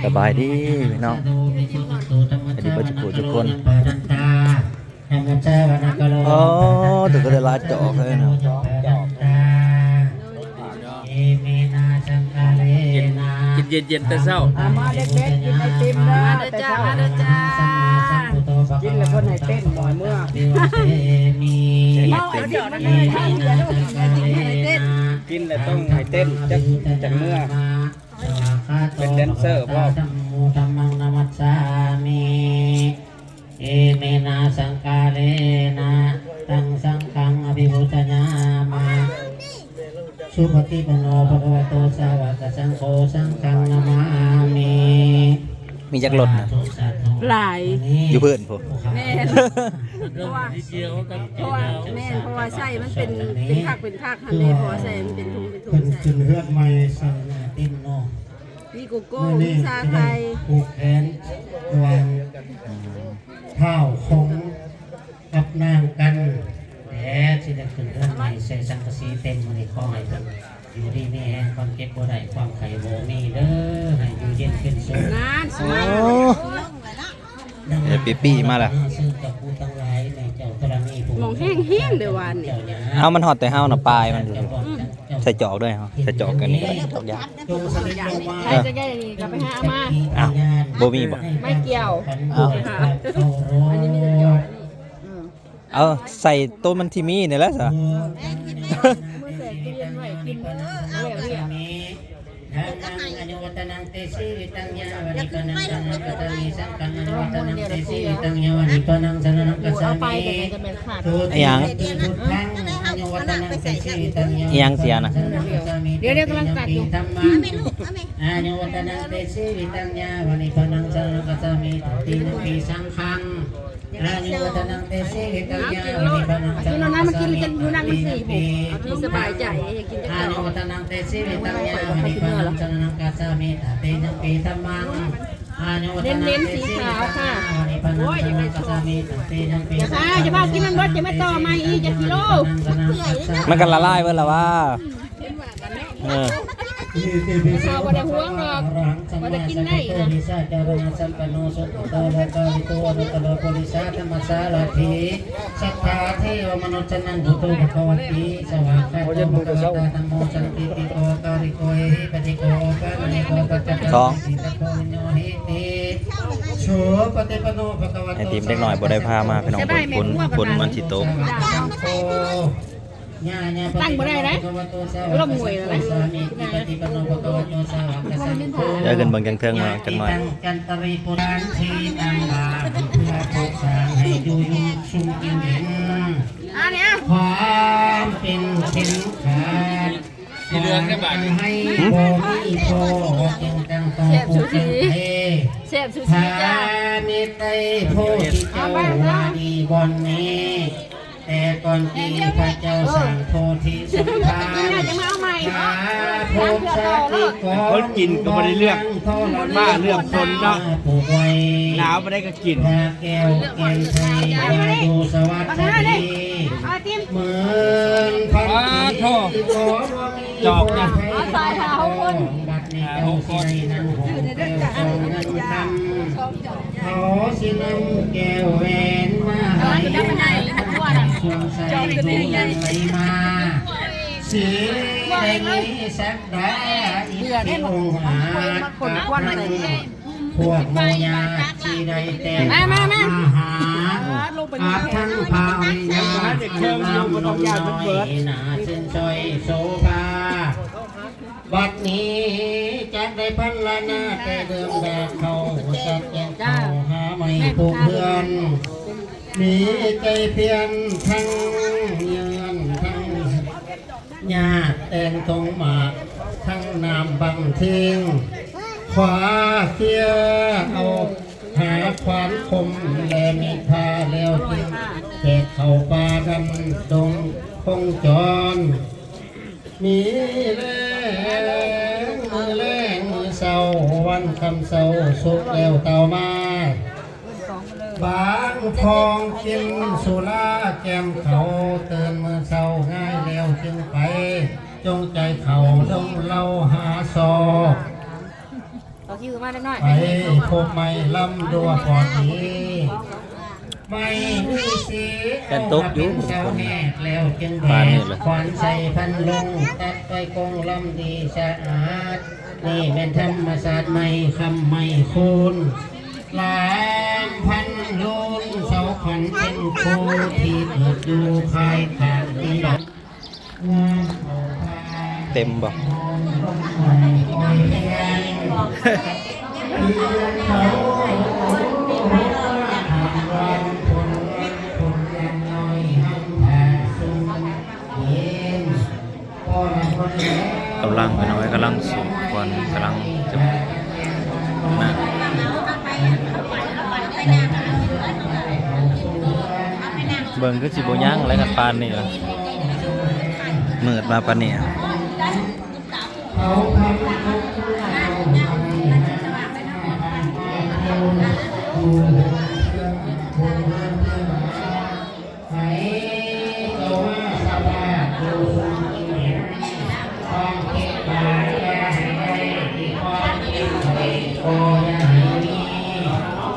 สบายดีพี่น้องสวัสดีพ่อทุกคนอ๋อถึงก็ได้ลาจอกเลยนะกินเย็นแต่เช้ามาเด็กๆกินไอติมนะมาเด้อจ้ามาเด้อจ้ากินแล้วคนให้เต้นบ่อยเมื่อเอาเดี๋ยวนั้นเลยถ้าเดี๋ยวให้เต้น กินแล้วต้องให้เต้นจักเมื่อเป็นแดนเซอร์พ่อธัมมังนามัสสามิเอเมนะสังกาเลนะตังสังฆังอภิพุทธญามาสุปฏิปันโนภะคะวะโตสาวกสังโฆสังฆังนามามิ มีจักรรถนะ หลาย อยู่เพื่อนผม แม่นเพราะว่าแม่นเพราะว่าใส่มันเป็นผักหั่นเลยเพราะว่าใส่มันเป็นถุงใส่ ขึ้นเฮือดใหม่สั่งติ้นเนาะ มีโกโก้มีชาไทย ผูกแขนวางเท้าคงกับนางกันแต่ที่จะขึ้นเฮือดใหม่ใส่สังกะสีเต็มมันในข้อให้เพิ่นอยู่ดีนี่แฮงความเก็บบ่ได้ความไข่บ่มีเด้อให้อยู่เย็นเป็นสุข งานสวย ปีมาแล้ว มองแห้งๆเดี๋ยววันนี้ เอามันหอดแต่ห้าวน่ะปลายมันอยู่ใส่จอกด้วยเหรอใส่จอกกันนี่ก็จอกยา ใครจะแก้นี่ก็ไปหามา อ้าวโบมีบ่ ไม่เกี่ยว อ้าว อันนี้มีแต่เกี่ยวนี่ เอาใส่ต้นมันที่มีนี่แหละสิ มือใส่ตู้เย็นไว้กินเรียทานังอนุวัตนังเตสิวิตังยาวนิปนังสันนังกัจจามิสังฆังอนุวัตนังเตสิวิตังยาวนิปนังสันนังกัจจา เอาไป มิ แต่จะเป็นขาด ทุติยมปิพุทธังอนุวัตนังเตสิวิตังยาว อีหยังเสียนะ เดี๋ยวกำลังกัดอยู่ ธรรมังอนุวัตนังเตสิวิตังยาวนิปนังสันนังกัจจามิทุติยมปิสังฆังอนุวัตนังเตสิวิตังยาวนิปนังสันนังกัจจามิ มันกินกันอยู่นั่งกันสี่ผมเอาที่สบายใจอย่ากินจะ อา เก่า นุวัตนังเตสิวิตังยาวนิปนังสันนังกัจจามิตเตนังปีธรรมังอานุวัตนังเตสิวิตังยาวนิปนังสันนังกัจจามิตเตนังปี อย่าค่ะจะบอกกินมันรสจะไม่ต่อมาอีกจะกิโล มันกันละลายเบิ่แล้วว่าเออ ข้าวบ่ได้ห่วงหรอกบ่ได้กินได้นะ นิสาจารณสัมปันโนสุตตะโลกาวิโตอนุตตรโพลิสาธรรมสารถิสัทธาเทวมนุษย์นังดุโตภควติสวากขาโตภควตาธัมโมสันติติโตการิโกเอหิปฏิโกปะนิโกปัจจตังสิตโกวิญโยหิติสุปฏิปโนภควโต ไอทีมเล็กหน่อยบ่ได้พามาพี่น้องฝนมันสิตก ตั้งบ่ได้นะร่มมวยเลย เดี๋ยวขึ้นเบิ่งจังเทิงมาจังหน่อย จันตรีปุรานทีตังลาเพื่อปกษาให้อยู่ยุ่งชุ่มกินเห็น อันนี้ ความเป็นขาดที่เรื่องได้บ่ให้โบมีโบจึงตั้งโตผู้จังเท เสพสุชีจ้า นิไตโพธิเจ้าวาดีบอนนี้แต่ก่อนที่พระเจ้าสั่งโพธิสมภารโพธิที่ก่อน กินก็ไม่ได้เลือกบ้าเลือกคนเนาะ ผูกไว้ หนาวไม่ได้ก็กิน พระแก้วแก้มไทยดูสวัสดี เอาติ้ม เหมือนพันธีจอกนะบัดนี้เจ้าสิได้นั่งหงแก้วทรงนั่งคำเขาสินำแก้วแหวนมาให้สวงใส่ดูยังไหลมาสีได้มีสักดาอีกที่องค์หาพวกโมยาที่ได้แต่งมาหาอาทั้งพาวิญญาณนำนมน้อยหนาเส้นซอยโสภาบัดนี้จะได้พันละนาแต่เดิมแดดเขาจัดแจงเขาหาไม่ผูกเพื่อนมีใจเพียนทั้งเยือนทั้งญาติแต่งตรงหมากทั้งนามบังทิ้งขวาเคียเอาหาขวานคมแลมีพาแล้วทิ้งแตกเข้าป่าดำดงคงจรมีแรงมือแรงมือเศร้าวันคำเศร้าสุกแล้วเต่ามาบางทองกินสุราแกมเขาเตือนมือเศร้าง่ายแล้วจึงไปจงใจเขาต้องเล่าหาซอ ยื้อมาได้หน่อย ไปพบไม่ลำดัวก่อนนี้ไม่มีสี กันตกอยู่ เสาแหกแล้วจึงแห บ้าน ก นี่เหรอ ขวัญใส่พันลงตัดไปกงลำดีสะอาดนี่เป็นธรรมศาสตร์ไม่คำไม่คูณลามพันลุนเสาขวัญเป็นครูที่เปิดดูภายทางที่ดอกงามเอาพา เต็มบ่ กำลังไปน้อยกำลังสูงก่อนกำลังจะนะเบิ่งก็สิบ่ย่างอะไรกันปานนี่ล่ะมืดมาปานนี้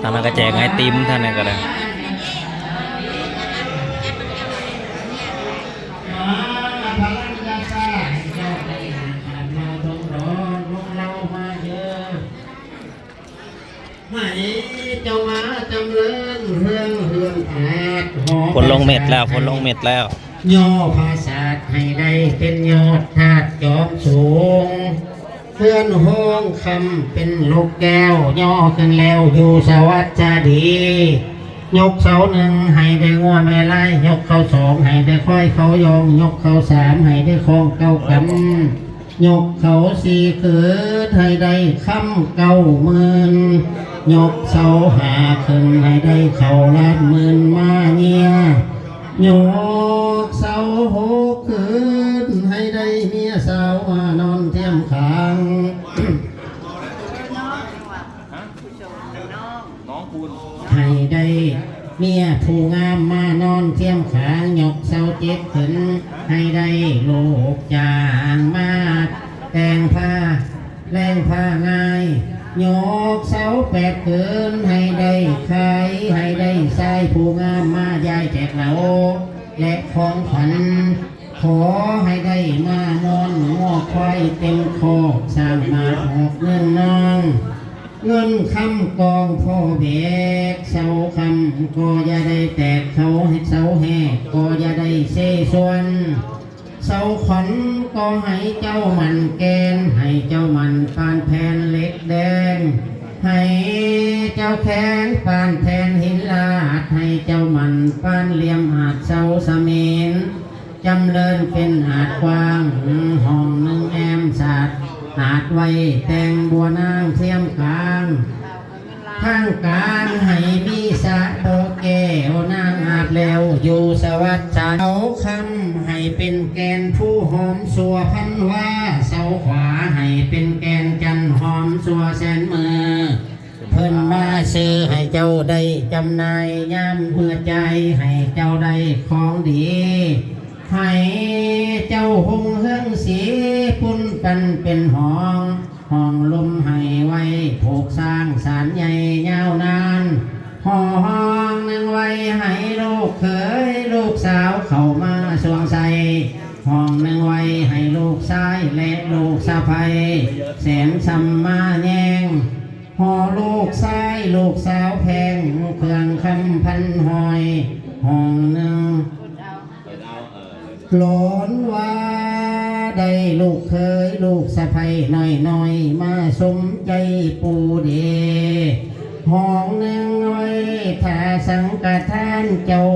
ท่านนนก็แจกไอติมท่านนั่นก็ได้ฝนลงเม็ดแล้วฝนลงเม็ดแล้ว ย่อภาษาให้ได้เป็นยอดธาตุจอมสูงเพื่อนห้องคำเป็นลูกแก้วย่อขึ้นแล้วอยู่สวัสดี ยกเสาหนึ่งให้ได้งัวแม่ไล่ยกเขาสองให้ได้ค่อยเขายองยกเขาสามให้ได้คลองเก้ากันยกเขาสี่เกิดให้ได้คำเก้าหมื่นยกเสาหาขึ้นให้ได้เขาลาดหมื่นมาเนี่ยยกเสาหกขึ้นให้ได้เมียสาวมานอนเทียมขางให้ได้เมียผู้งามมานอนเทียมขางยกเสาเจ็ดขึ้นให้ได้ลูกจางมาแต่งผ้าแรงผ้าง่ายยกเสาแปดขึ้นให้ได้ขายให้ได้ใส่ผู้งามมายายแจกเหลาและของขวัญขอให้ได้มานอนงอควายเต็มคอสร้างมาออกเงินน้องเงินคำกองพ่อเบกเสาคำก็อย่าได้แตกเขาให้เสาแหกก็อย่าได้เซส่วนเสาขวัญก็ให้เจ้ามันแกนให้เจ้ามันปานแผ่นเล็กแดงให้เจ้าแข็งปานแผ่นหินลาดให้เจ้ามันปานเหลี่ยมอาจเสาสมินจำเริญเป็นอาจกว้างห้องหนึ่งแอมสัตว์อาจไว้แต่งบัวนางเทียมกลางข้างกลางให้มีสะโบแก้วนางอาบแล้วอยู่สวัสดิ์เสาคำให้เป็นแกนผู้หอมสัวพันว่าเสาขวาให้เป็นแกนจันหอมสัวแสนมือเพิ่นมาซื้อให้เจ้าได้จำนายย่ำเมื่อใจให้เจ้าได้ของดีให้เจ้าหงเฮืองสีปุ่นปันเป็นห้องลมให้ไว้ผูกสร้างสารใหญ่ยาวนานห้องหนึ่งไว้ให้ลูกเขยลูกสาวเข้ามาสวงใส่ห้องหนึ่งไว้ให้ลูกชายและลูกสะใภ้แสนสัมมาแยงห่อลูกชายลูกสาวแพงเครื่องคำพันหอยห้องหนึ่งหลอนว่าได้ลูกเคยลูกสะใภ้น้อยมาสมใจปูเดห้องหนึ่งไว้ถ้าสังฆทานเจ้า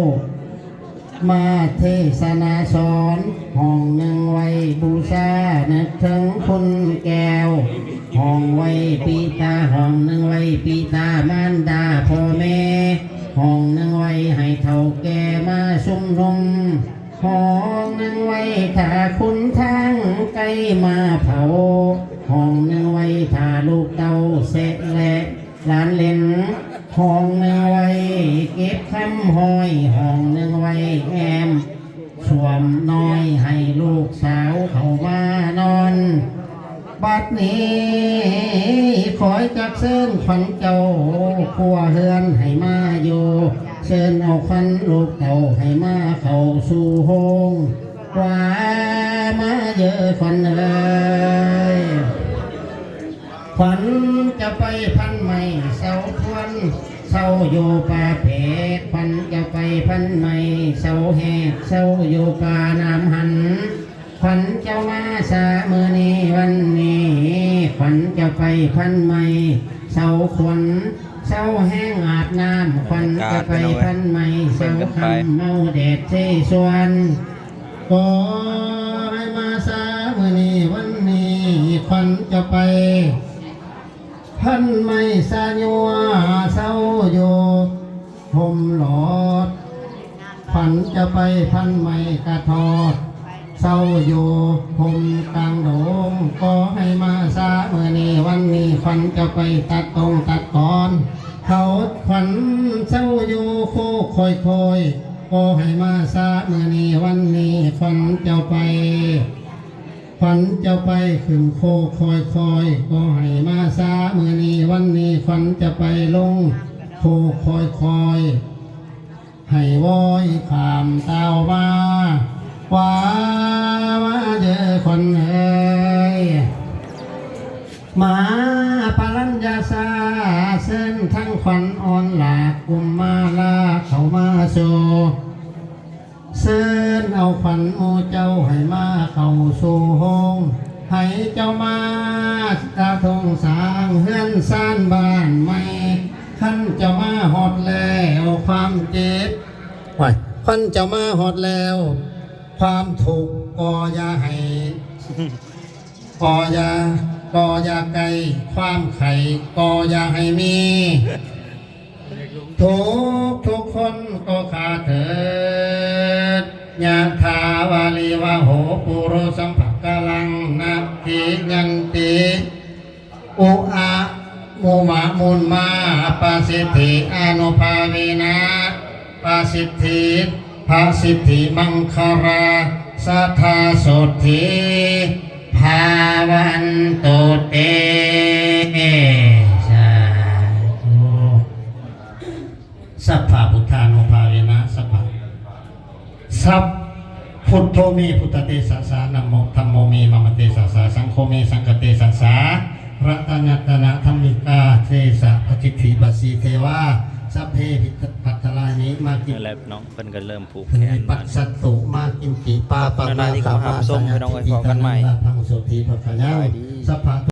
มาเทศนาสอนห้องหนึ่งไว้บูชานึกถึงคุณแก้วห้องไว้ปีตาห้องหนึ่งไว้ปีตามารดาพ่อแม่ห้องหนึ่งไว้ให้เฒ่าแก่มาสุ่มนุมห้องหนึ่งไว้ถ้าคุณทางไกลมาเผาห้องหนึ่งไว้ถ้าลูกเต้าเสร็จและหลานเล่นห้องหนึ่งไว้เก็บคำห้อยห้องหนึ่งไว้แอมสวมน้อยให้ลูกสาวเข้ามานอนบัดนี้ข คอยจากเส้นขวัญเจ้าขัวเฮือนให้มาอยู่เชิญเอาขวัญลูกเต่าให้มาเข้าสู่ห้องว่ามาเยอะขวัญเอ้ยขวัญจะไปพันใหม่เสาทวนเสาอยู่ป่าเพกขวัญจะไปพันใหม่เสาแหกเสาอยู่ป่าน้ำหันขวัญเจ้ามาสามือนี้วันนี้ขวัญจะไปพันใหม่เสาขวัญเสาแห้งอาบน้ำขวัญจะไปพันใหม่เสาคำเมาเด็ดเจส่วนก็ให้มาสามือนี้วันนี้ขวัญจะไปพันไม่สาญัวเศร้าโยห่มหลอดพันจะไปพันไม่กระทอดเศร้าโยห่มกลางโดมก็ให้มาสาเมื่อนี้วันนี้พันจะไปตัดตรงตัดก่อนเขาพันเศร้าโยโคคอยคอยก็ให้มาสาเมื่อนี้วันนี้พันจะไปขวัญจะไปขึ้นโคคอยคอยก็ให้มาสามือนี้วันนี้ขวัญจะไปลงโคคอยคอยให้วอยขามเต้ามาว่าเยอะคนเอ้ยมาปรัญญาสาเส้นทั้งขวัญอ่อนหลากกุมมาลาเข้ามาโซเสินเอาขวัญโมเจ้าให้มาเข้าสู่ห้องให้เจ้ามาตาทงสางเฮือนซ่านบ้านใหม่ขันเจ้ามาหอดแล้วความเจ็บขันเจ้ามาหอดแล้วความทุกข์ก็อย่าให้ก็อย่าไกลความไข่ก็อย่าให้มีทุกคนก็ขาดเถิดยะถาวาลีวะโหปุโรสัมภกลังนาทิยันติอุอะมุมะมุนมาปาสิทธิอนุภาเวนะปาสิทธิภาสิทธิมังคาราสัทธาโสธิภาวันตุเตสาธุสัพพะพุทธานุภาเวนะสัพพะสัพพุทโธเมพุทธเตสะสานะโมธัมโมเมมะมะเตสะสาสังโฆเมสังฆเตสะสารัตนัตนะธรรมิกาเทสะปฏิทิบาสีเทวาสัพเพหิปัตตลานิมากิ นั่นแหละน้องเพิ่นก็เริ่มผูก ถึง แข ใน น ปัสสัตตุมากินติปาปะ นานาที่เขาหามส่งให้น้องไว้พอกันใหม่ พังสุธีพระขยาสัพพะ